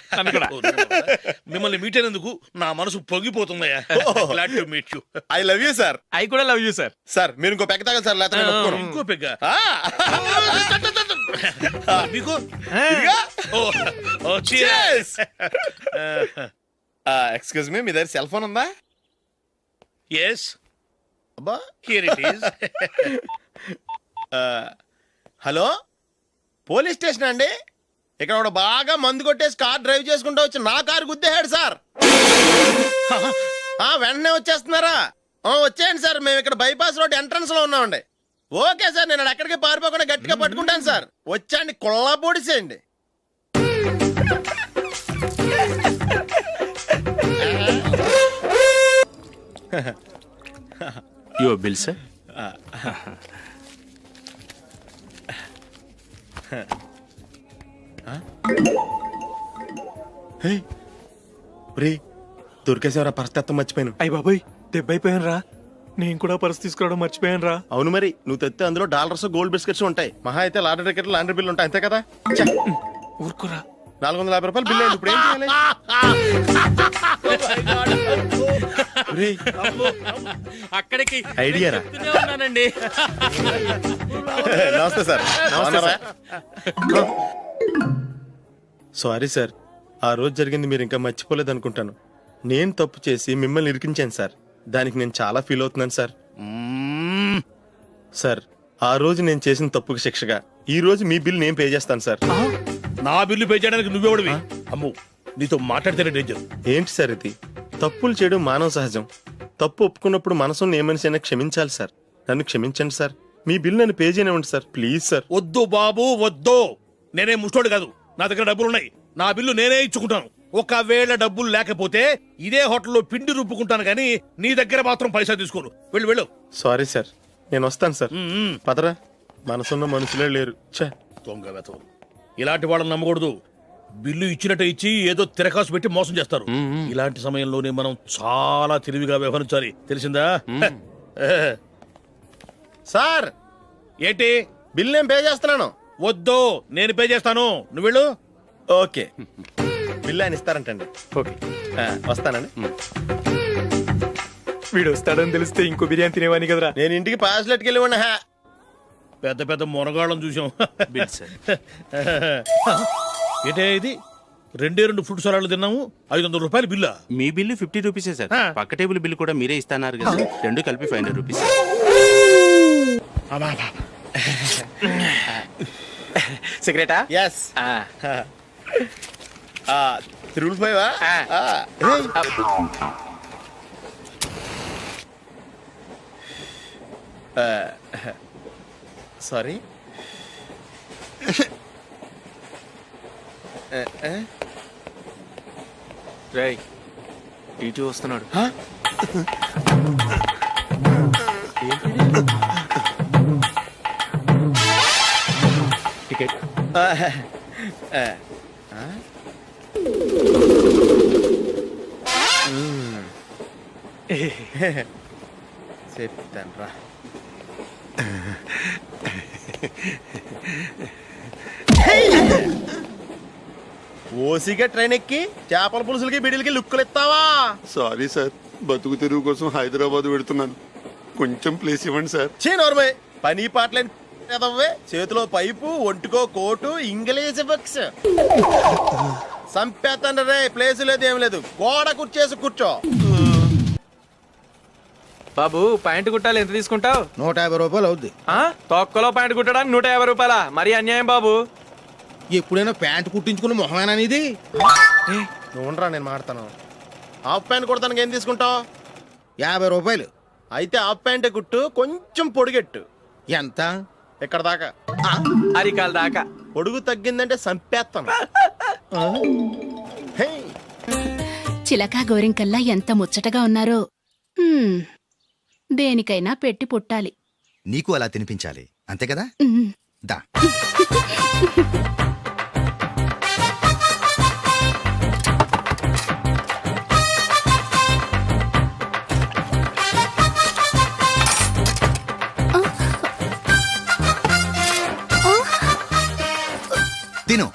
మిమ్మల్ని మీట్ అయినందుకు నా మనసు పొంగిపోతుందయ్యా. Glad to meet you. I love you sir. I కూడా లవ్ యూ సార్. సార్ మీరు ఇంకో పెక్క తాగండి సార్, లేకపోతే నేను ఒప్పుకోను. ఇంకో పెగ్గ మీకు? ఎక్స్క్యూజ్ మీ, మీ దగ్గర సెల్ ఫోన్ ఉందా? ఎస్, అబ్బా here it is. Hello police station అండి. ఇక్కడ ఒకడు బాగా మందు కొట్టేసి కార్ డ్రైవ్ చేసుకుంటూ వచ్చి నా కారు గుద్దేశాడు సార్. వెంటనే వచ్చేస్తున్నారా? వచ్చేయండి సార్, మేము ఇక్కడ బైపాస్ రోడ్ ఎంట్రన్స్ లో ఉన్నామండి. ఓకే సార్, నేను ఎక్కడికి పారిపోకుండా గట్టిగా పట్టుకుంటాను సార్. వచ్చాండి, కుళ్ళ పొడిసేయండి. Your bill sir. దొరికేసేవరా, పరిస్థితి మర్చిపోయాను. అయ్య బాబాయ్, దెబ్బైపోయాను రా. నేను కూడా పర్స్ తీసుకురావడం మర్చిపోయాను రా. అవును మరి, నువ్వు తెస్తే అందులో డాలర్స్ గోల్డ్ బిస్కెట్స్ ఉంటాయి. మహా అయితే లాటరీ టికెట్ లాండ్రీ బిల్లు ఉంటాయి, అంతే కదా. ఊరుకురా. 450 రూపాయలు బిల్లు అయింది. ఇప్పుడు ఏం చేయాలి? అక్కడికి ఐడియా రా. ఉన్నానండి. నమస్తే సార్. సారీ సార్, ఆ రోజు జరిగింది మీరు ఇంకా మర్చిపోలేదు అనుకుంటాను. నేను తప్పు చేసి మిమ్మల్ని ఇరికించాను సార్. దానికి నేను చాలా ఫీల్ అవుతున్నాను సార్. సార్ ఆ రోజు నేను చేసిన తప్పుకి శిక్షగా ఈ రోజు మీ బిల్ నేను పే చేస్తాను సార్. నా బిల్లు పే చేయడానికి నువ్వెవడివి? అమ్ము, నీతో మాట్లాడితేనే డేంజర్. ఏంటి సార్ ఇది? తప్పులు చేయడం మానవ సహజం. తప్పు ఒప్పుకున్నప్పుడు మనసుని ఏ మనిషి అయినా క్షమించాలి సార్. నన్ను క్షమించండి సార్. మీ బిల్ నన్ను పే చేయనివ్వండి సార్ ప్లీజ్ సార్. వద్దు బాబు వద్దు, నేనే ముష్టోడు కాదు, నా దగ్గర డబ్బులున్నాయి, నా బిల్లు నేనే ఇచ్చుకుంటాను. ఒకవేళ డబ్బులు లేకపోతే ఇదే హోటల్లో పిండి రుబ్బుకుంటాను కానీ నీ దగ్గర మాత్రం పైసా తీసుకోను. వెళ్ళు వెళ్ళు. సారీ సార్, నేను వస్తాను సార్. పదరా, మనసున్న మనుషులే లేరు. ఛే, దొంగ వెతవు. ఇలాంటి వాళ్ళని నమ్మకూడదు. బిల్లు ఇచ్చినట్టు ఇచ్చి ఏదో తిరకాసు పెట్టి మోసం చేస్తారు. ఇలాంటి సమయంలోనే మనం చాలా తెలివిగా వ్యవహరించాలి, తెలిసిందా? సార్ ఏంటి? బిల్ నేను పే చేస్తున్నాను. వద్దు, నేను పే చేస్తాను, నువ్వు వెళ్ళు. ఓకే, బిల్ ఆయన ఇస్తారంటండి. ఓకే, వస్తానండి. వీడు వస్తాడని తెలిస్తే ఇంకో బిర్యానీ తినేవాని కదరా. నేను ఇంటికి పాస్లెట్కి వెళ్ళివ్వండి. పెద్ద పెద్ద మునగాళ్ళం చూసాం. Bill sir. ఏంటే ఇది? 2 ఫ్రూట్ సలాడ్లు తిన్నాము, 500 రూపాయలు బిల్లా? మీ బిల్లు 50 రూపీసే సార్. పక్క టేబుల్ బిల్ కూడా మీరే ఇస్తాన్నారు కదా, రెండు కలిపి 500 రూపీస్. సిగరెటా? ఎస్. 355 సారీ. రేయ్, టీటీ వస్తున్నాడు. టికెట్. చెప్తాను రా. ఓసిగా ట్రైన్ ఎక్కి చేపల పులుసులకి బిడిలకి లుక్కులు ఇస్తావా? సారీ సార్, బతుకు తెరువు కోసం హైదరాబాద్ పెడుతున్నాను. కొంచెం ప్లేస్ ఇవ్వండి సార్. చే నోర్మే, పని పాటలేని ఎదవ్వే. చేతిలో పైపు, ఒంటికో కోటు, ఇంగ్లీష్ బుక్స్. సంపేతండ్రి రే, ప్లేస్ లేదు ఏం లేదు, గోడ కుర్చేసి కూర్చో. బాబు, ప్యాంటు కుట్టాలి, ఎంత తీసుకుంటావు? 150 రూపాయలు అవుద్ది. తొక్కలో ప్యాంటు కుట్టడానికి 150 రూపాయల? మరి అన్యాయం బాబు. ఎప్పుడైనా ప్యాంట్ కుట్టించుకున్న మొహమేనా ఇది? నువ్వురా, నేను మాడతాను. హాఫ్ ప్యాంట్ కుడతానికి ఏం తీసుకుంటావు? 50 రూపాయలు. అయితే హాఫ్ ప్యాంటే కుట్టు, కొంచెం పొడిగెట్టు. ఎంత? ఇక్కడ దాకా, అరికాల దాకా. పొడుగు తగ్గిందంటే సంపేస్తాను. హే, చిలకా గోరింకల్లా ఎంత ముచ్చటగా ఉన్నారో. దేనికైనా పెట్టి పుట్టాలి. నీకు అలా తినిపించాలి, అంతే కదా? దా. తిను.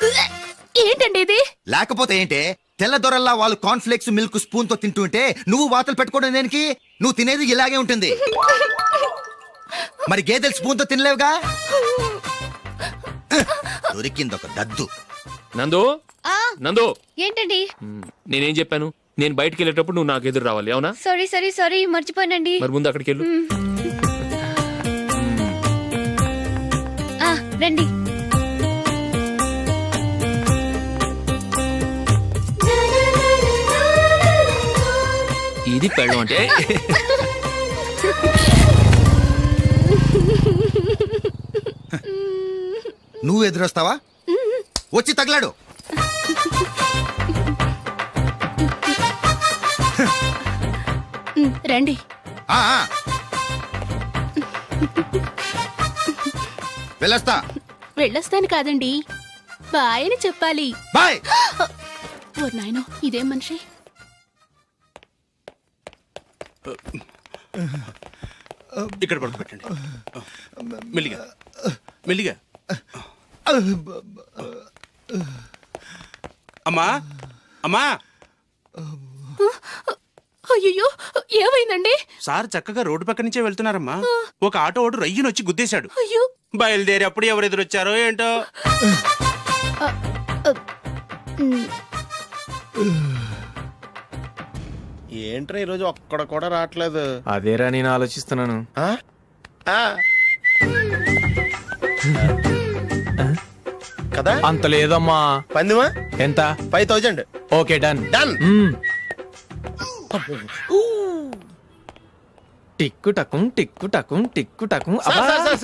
ఏంటండి ఇది? లేకపోతే ఏంటే, తెల్లదొరల్లా వాళ్ళు కార్న్ఫ్లేక్స్ మిల్క్ స్పూన్ తో తింటుంటే నువ్వు వాతలు పెట్టుకోవడం దేనికి? నువ్వు తినేది ఇలాగే ఉంటుంది. మరి గేదెలు స్పూన్ తో తినలేవుగా. దొరికిందొక దద్దు. నందు, నందు, ఏంటండి? నేనేం చెప్పాను? నేను బయటికి వెళ్ళేటప్పుడు నువ్వు నాకు ఎదురు రావాలి, అవునా? సారీ మర్చిపోయానండి. మరి ముందు అక్కడికి వెళ్ళు. రండి. ఇది పెళ్ళం అంటే. నువ్వు ఎదురొస్తావా? వచ్చి తగలాడు. రండి. వెళ్ళొస్తా. వెళ్ళొస్తాను కాదండి, బాయ్ అని చెప్పాలి. బాయ్. ఓ నాయనో, ఇదేం మనిషి? ఇక్కడ పడుకోబెట్టండి. మెల్లిగా మెల్లిగా. అమ్మా, అమ్మా. అయ్యో, ఏమైందండి? సార్ చక్కగా రోడ్డు పక్క నుంచే వెళ్తున్నారమ్మా. ఒక ఆటో ఓడు రయ్యనొచ్చి గుద్దేశాడు. అయ్యో. బయలుదేరి అప్పుడు ఎవరు ఎదురొచ్చారో ఏంటో. ఏంట్రా ఈరోజు ఒక్కడ కూడా రావట్లేదు? అదేరా నేను ఆలోచిస్తున్నాను. కదా అంత లేదమ్మా. పందిమా ఎంత? 5000. Okay, done. డన్. టిక్కు టకుం టిక్కు టకుం టిక్కు టకుం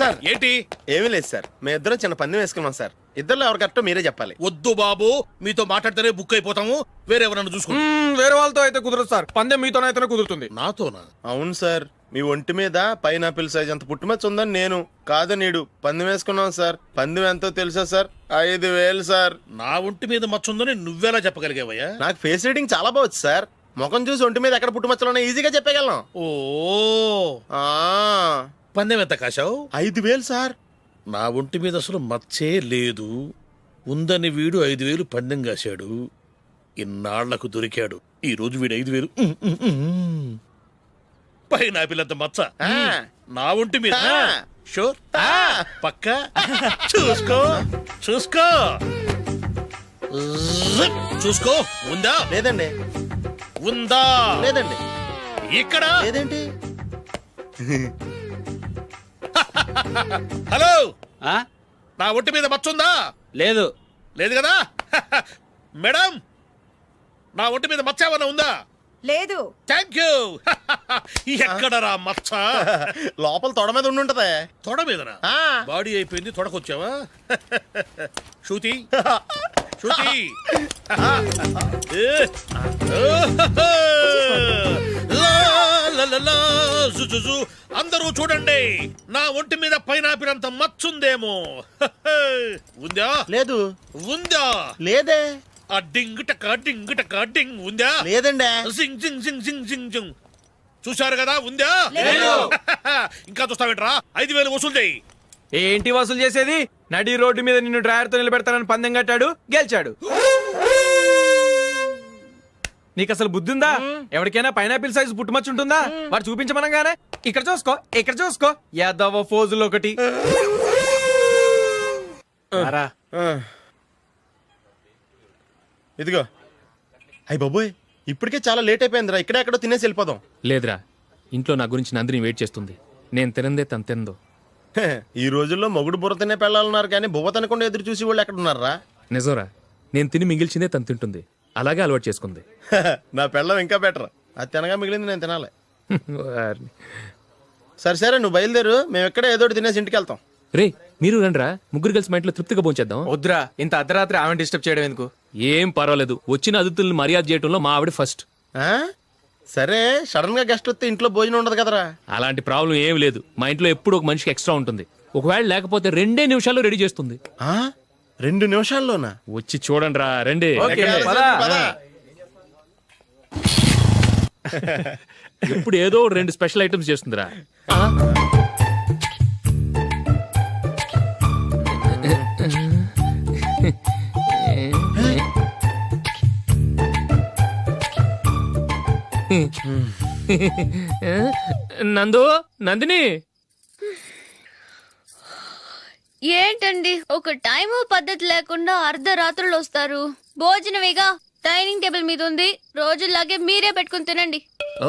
సార్ ఏంటి ఏమీ లేదు సార్ మేము ఇద్దరం చిన్న పందెం వేసుకున్నాం సార్ ఇద్దరు ఎవరు కరెక్టో మీరే చెప్పాలి. వద్దు బాబు, మీతో మాట్లాడితేనే బుక్ అయిపోతాము. వేరే ఎవరన్నా చూసుకోండి. వేరే వాళ్ళతో అయితే కుదరదు సార్, పందెం మీతోనైతేనే కుదురుతుంది. నాతోనా? అవును సార్, మీ ఒంటి మీద పైనాపిల్ సైజ్ అంత పుట్టుమచ్చ ఉందని నేను కాదు నీడు పందెం వేసుకున్నాం సార్. పందెం ఎంతో తెలుసా సార్? 5,000 సార్. నా ఒంటి మీద మచ్చ ఉందని నువ్వెలా చెప్పగలిగావయ్యా? నాకు ఫేస్ రీడింగ్ చాలా బాగుంది సార్. ముఖం చూసి ఒంటి మీద ఎక్కడ పుట్టుమచ్చలో ఈజీగా చెప్పగలను. ఓ ఆ, పందెం ఎంత కాశావు? 5,000 సార్. నా ఒంటి మీద అసలు మచ్చే లేదు. ఉందని వీడు 5,000 పందెం కాశాడు. ఇన్నాళ్లకు దొరికాడు. ఈ రోజు వీడు 5,000 పైన పిల్లంత మచ్చ నా ఒంటి మీద. షూర్ పక్క చూసుకో చూసుకో చూసుకో. ఉందా? లేదండి. ఉందా? లేదండి. ఇక్కడ లేదేంటి? హలో, నా ఒంటి మీద మచ్చ ఉందా? లేదు. లేదు కదా? మేడం, నా ఒంటి మీద మచ్చ ఏమన్నా ఉందా? లేదు. Thank you. ఎక్కడరా మచ్చ? లోపల తొడ మీద ఉండుంటదే. తొడ మీదనా? బాడీ అయిపోయింది, తొడకొచ్చావా? శృతి శృతి. అందరూ చూడండి, నా ఒంటి మీద పైనాపిల్ అంత మచ్చుందేమో. ఉందా? లేదు. ఉందా? లేదే. ఆ డింగ్ టక డింగ్ టక డింగ్ ఉందా? లేదండి. జింగ్ జింగ్ జింగ్ జింగ్ జింగ్ జింగ్. చూశారు కదా? ఉందా? ఇంకా చూస్తావేంట్రా? 5,000 వసూలు చేయి. ఏంటి వసూలు చేసేది? నడి రోడ్డు మీద నిన్ను డ్రైవర్తో నిలబెడతానని పందెం కట్టాడు, గెలిచాడు. నీకు అసలు బుద్ధి ఉందా? ఎవరికైనా పైనాపిల్ సైజ్ పుట్టుమచ్చ ఉంటుందా? వాడు చూపించమనగానే ఇక్కడ చూసుకో, ఇక్కడ చూసుకో, యాదవ ఫోజులు ఒకటి. ఇదిగో. అయ్యి బాబోయ్, ఇప్పటికే చాలా లేట్ అయిపోయిందిరా. ఇక్కడే ఎక్కడో తినేసి వెళ్ళిపోదాం. లేదురా, ఇంట్లో నా గురించి నందిని వెయిట్ చేస్తుంది. నేను తినందే తను తిందో. ఈ రోజుల్లో మొగుడు బుర్ర తినే పెళ్ళాలన్నారు కానీ బువ్వ తినకుండా ఎదురు చూసి వాళ్ళు ఎక్కడ ఉన్నారా? నిజంరా, నేను తిని మిగిల్చిందే తను తింటుంది. అలాగే అలవాటు చేసుకుంది. నా పెళ్ళం ఇంకా బెటర్. అది తినగా మిగిలింది నేను తినాలి. వారిని. సరే నువ్వు బయలుదేరు, మేము ఎక్కడే ఏదో ఒకటి తినేసి ఇంటికి వెళ్తాం. రే, మీరు రండిరా, ముగ్గురు కలిసి మా ఇంట్లో తృప్తిగా పోంచేద్దాం. వద్దురా, ఇంత అర్ధరాత్రి ఆమె డిస్టర్బ్ చేయడం ఎందుకు? ఏం పర్వాలేదు, వచ్చిన అతిథుల్ని మర్యాద చేయడంలో మా ఆవిడ ఫస్ట్. ఆ? సరే, సడన్ గా గెస్ట్ వస్తే ఇంట్లో భోజనం ఉండదు కదరా. అలాంటి ప్రాబ్లం ఏం లేదు. మా ఇంట్లో ఎప్పుడు ఒక మనిషికి ఎక్స్ట్రా ఉంటుంది. ఒకవేళ లేకపోతే 2 నిమిషాల్లో రెడీ చేస్తుంది. 2 నిమిషాల్లోనా? వచ్చి చూడండి రా, రండి. ఇప్పుడు ఏదో 2 స్పెషల్ ఐటమ్స్ చేస్తుందిరా. నందిని, ఏంటండి ఒక టైము పద్ధతి లేకుండా అర్ధరాత్రులు వస్తారు. భోజనమేగా డైనింగ్ టేబుల్ మీద ఉంది. రోజుల్లాగే మీరే పెట్టుకుని తినండి. ఓ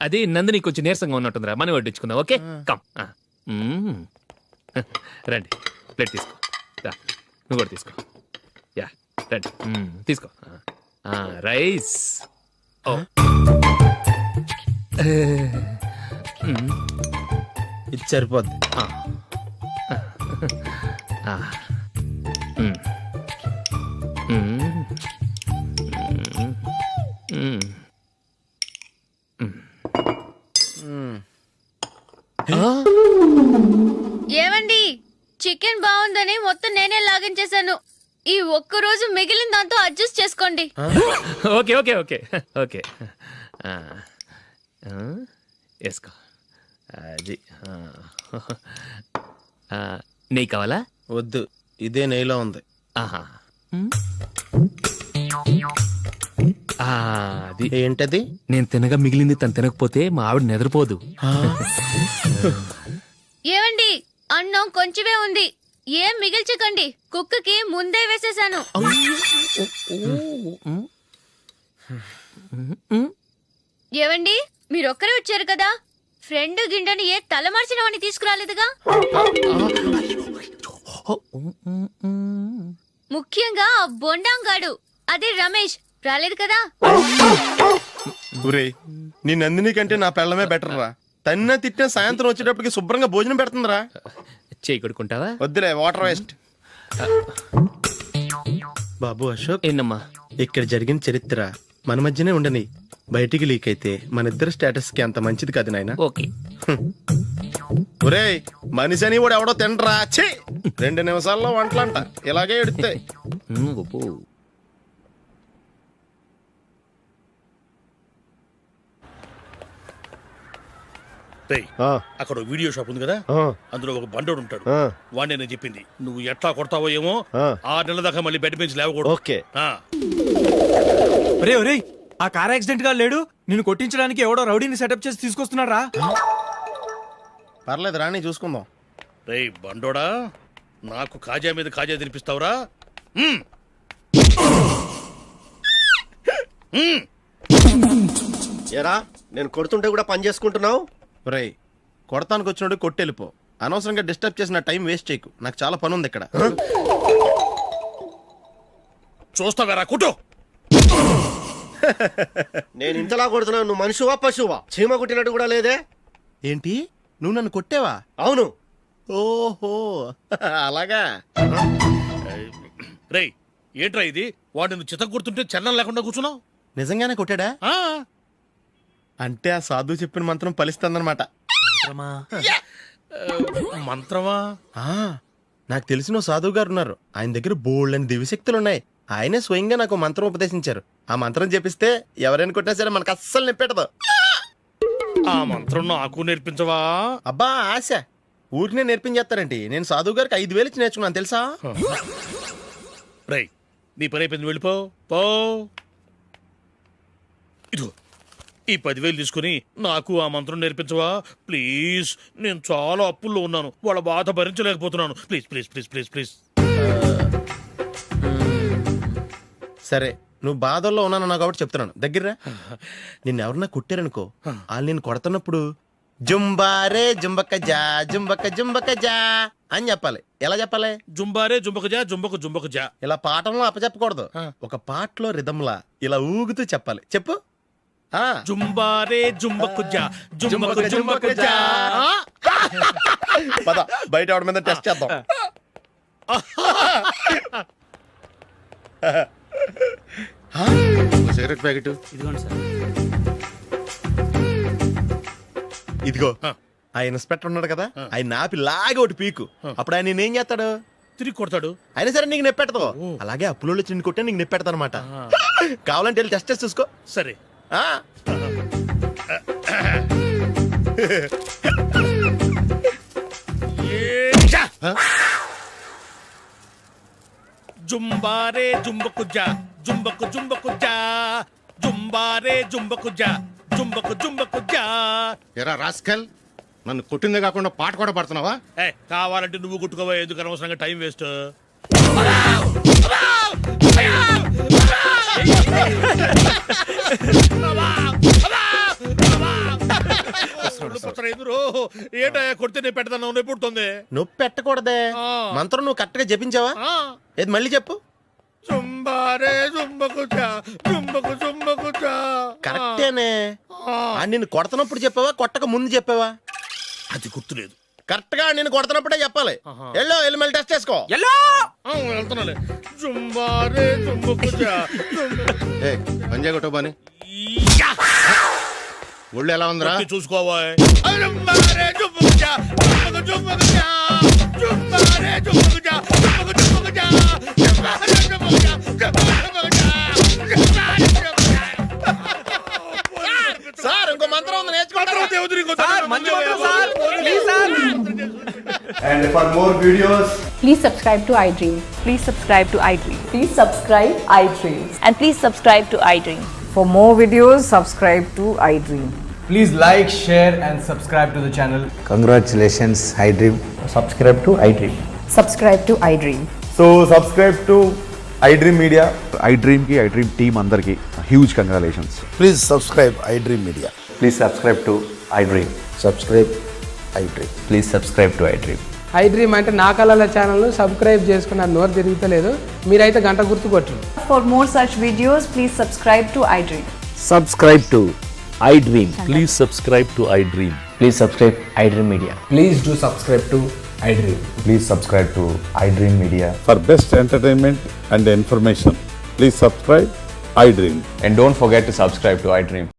అది నందిని కొంచెం నీరసంగా ఉన్నట్టుందిరా, మనీ వడ్డించుకుందాం. Okay, come. రండి, ప్లేట్ తీసుకో. నువ్వు కూడా తీసుకో. యా, రండి, తీసుకో. రైస్. ఇది సరిపోద్ది. ఏమండి, చికెన్ బాగుందని మొత్తం నేనే లాగించేశాను. ఈ ఒక్కరోజు మిగిలిన దాంతో అడ్జస్ట్ చేసుకోండి. ఓకే ఓకే ఓకే ఓకే, వేసుకో. అది నెయ్యి కావాలా? వద్దు, ఇదే నెయ్యిలో ఉంది. ఆహా, అది ఏంటది? నేను తినగా మిగిలింది తను తినకపోతే మా ఆవిడ నిద్రపోదు. ఏమండి, అన్నం కొంచెమే ఉంది, ఏం మిగిల్చకండి. కుక్కకి ముందే వేసేసాను. ఏవండి, మీరొక్కరే వచ్చారు కదా, ఫ్రెండ్ గిండెని ఏ తలమార్చిన వాడిని తీసుకురాలేదుగా. ముఖ్యంగా ఆ బొండాంగాడు, అదే రమేష్ రాలేదు కదా. ఒరేయ్ నీ నందిని కంటే నా పెళ్ళమే బెటర్ రా. తన్న తిట్టిన సాయంత్రం వచ్చేటప్పటికి శుభ్రంగా భోజనం పెడుతుందిరా. చేయి కొడుకుంటావా? వద్దులే వాటర్ వేస్ట్. బాబు అశోక్, ఏంటమ్మా? ఇక్కడ జరిగిన చరిత్ర మన మధ్యనే ఉండని, బయటికి లీక్ అయితే మన ఇద్దరు స్టేటస్ కి అంత మంచిది కాదు నాయన. ఓకే. ఒరేయ్ మనిషి అని కూడా ఎవడో తినరా. ఛీ 2 నిమిషాల్లో వంటలంట ఇలాగే ఎడుతాయి. ఒప్పు. రేయ్, అక్కడ ఓ వీడియో షాప్ ఉంది కదా, అందులో ఒక బండోడు ఉంటాడు. వాడిని నేను చెప్పింది నువ్వు ఎట్లా కొడతావో ఏమో, 6 నెలల దాకా మళ్ళీ బెడ్ పెంచి లేవకూడదు. ఓకే. ఒరే ఒరే, ఆ కార్ యాక్సిడెంట్ గా లేడు, నిన్ను కొట్టించడానికి ఎవడో రౌడీని సెటప్ చేసి తీసుకొస్తున్నాడు రా. పర్లేదు రాని చూసుకుందాం. రేయ్ బండోడా, నాకు కాజా మీద కాజా తినిపిస్తావురా? ఏరా నేను కొడుతుంటే కూడా పని చేసుకుంటున్నావు? ఒరేయ్ కొడతానికి వచ్చినోడు కొట్టెళ్ళిపో. అనవసరంగా డిస్టర్బ్ చేసిన టైం వేస్ట్ చేయకు. నాకు చాలా పని ఉంది ఇక్కడ. చూస్తావేరా కుట్టు. నేను ఇంతలా కొడుతున్నావు, నువ్వు మనిషివా పశువా? చీమ కుట్టినట్టు కూడా లేదే. ఏంటి నువ్వు నన్ను కొట్టేవా? అవును. ఓహో అలాగా. రేయ్ ఏంట్రా ఇది? వాడు నువ్వు చిత్త కొడుతుంటే చలనం లేకుండా కూర్చున్నావు. నిజంగానే కొట్టాడా? అంటే ఆ సాధువు చెప్పిన మంత్రం ఫలిస్తుందన్నమాట. మంత్రమా? నాకు తెలిసిన ఓ సాధువు గారు ఉన్నారు. ఆయన దగ్గర బోల్డని దివ్యశక్తులు ఉన్నాయి. ఆయనే స్వయంగా నాకు మంత్రం ఉపదేశించారు. ఆ మంత్రం చెప్పిస్తే ఎవరైనా కొట్టినా సరే మనకు అస్సలు నిప్పెట్టదు. ఆ మంత్రం నాకు నేర్పించవా? అబ్బా ఆశ, ఊరినే నేర్పించేస్తారండి. నేను సాధువు గారికి 5,000 ఇచ్చి నేర్చుకున్నాను తెలుసా? రేయ్ నీ పని అయిపోయింది, వెళ్ళిపో పో. ఇదిగో ఈ 10,000 తీసుకుని నాకు ఆ మంత్రం నేర్పించవా ప్లీజ్? నేను చాలా అప్పుల్లో ఉన్నాను, వాళ్ళ బాధ భరించలేకపోతున్నాను. Please please please please please. సరే నువ్వు బాధల్లో ఉన్నాను నాకు కాబట్టి చెప్తున్నాను. దగ్గర నిన్ను ఎవరన్నా కుట్టారనుకో, వాళ్ళు నేను కొడుతున్నప్పుడు జుంబారే జుంబక్క జా జుంబక్క జుంబక్క జా అని చెప్పాలి. ఎలా చెప్పాలి? జుంబారే జుంబకు జా జుంబకు జుంబకు జా. ఇలా పాఠంలో అప్పచెప్పకూడదు. ఒక పాటలో రిధంలా ఇలా ఊగుతూ చెప్పాలి. చెప్పు. జుంబారే జుంబకు జా జుంబకు జుంబకు జా. పద బయట ఎవరి మీద టెస్ట్ చేద్దాం. సిగరెట్ ప్యాకెట్ ఇదిగో. ఆ ఇన్స్పెక్టర్ ఉన్నాడు కదా, ఆయన నాపి లాగే ఒకటి పీకు. అప్పుడు ఆయన నేనేం చేస్తాడు? తిరిగి కొడతాడు. అయినా సరే నీకు నెప్పెడతావు. అలాగే అప్పులో చిన్న కొట్టే నీకు నెప్పెడతా అనమాట. కావాలంటే వెళ్ళి టెస్ట్ చేసి చూసుకో. సరే. జుంబారే జుంబకు జా జుంబకు జుంబకు జా జుంబారే జుంబకు జా జుంబకు జుంబకు జా. ఎరా రాస్కల్, నన్ను కొట్టిందే కాకుండా పాట కూడా పడుతున్నావా? కావాలంటే నువ్వు కుట్టుకోవా, ఎందుకు అనవసరంగా టైం వేస్ట్. ఏంటా కొడితే నేను పెడతాను, నొప్పి పుడుతుంది. నొప్పి పెట్టకూడదే. మంత్రం నువ్వు కరెక్ట్ గా జపించావా? ఏది మళ్ళీ చెప్పు. జుంబారే జుంబకు జా జుంబకు జుంబకు జా. కరెక్టేనే. నిన్ను కొడుతున్నప్పుడు చెప్పావా, కొట్టక ముందు చెప్పావా? అది గుర్తులేదు. కరెక్ట్ గా నేను కొడుతున్నప్పుడే చెప్పాలి. వెళ్ళి మళ్ళీ టెస్ట్ చేసుకో. వెళ్తున్నాలే. జుంబారే జుంబకు జా. పంజాయ్ కొట్టబాని ఒళ్ళు ఎలా ఉందిరా చూసుకోవా. జుంబారే జుంబకు జా జుంబకు జుంబకు జా జుంబారే జుంబకు జా జుంబకు జుంబకు జా జుంబారే జుంబకు జా జుంబకు జుంబకు జా. సార్ ఇంకో మంత్రం ఉంది, నేర్చుకుంటారా? And for more videos, please subscribe to iDream. Please subscribe to iDream. Please subscribe iDream. And please subscribe to iDream. For more videos, subscribe to iDream. Please like, share and subscribe to the channel. congratulations, iDream. Subscribe to iDream. Subscribe to iDream. So subscribe to iDream Media. iDream ki iDream team andarki huge congratulations. Please subscribe iDream Media. Please subscribe to iDream. Subscribe iDream. Please subscribe to iDream. iDream అంటే నా కళల ఛానల్ను subscribe చేసుకున్న నోరు తిరుగుతలేదు. మీరైతే గంట గుర్తు కొట్టండి. For more such videos, please subscribe to iDream. Subscribe to I dream. Please subscribe to I dream. Please subscribe I dream media. Please do subscribe to iDream. Please subscribe to iDream Media. For best entertainment and information please subscribe I dream. And don't forget to subscribe to iDream.